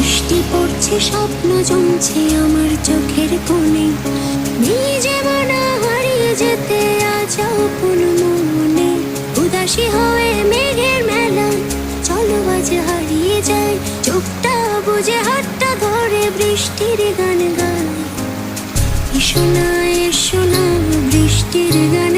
বৃষ্টি পড়ছে, স্বপ্ন জমছে আমার চোখের কোণে, নিজে মনা হারিয়ে যেতে আজ আপন মনে। উদাসী হয়ে মেঘের মেলা, চলো আজ হারিয়ে যায়, চোখটা বুঝে হাতটা ধরে বৃষ্টির গান গায়। এসো না, এসো না, বৃষ্টির গান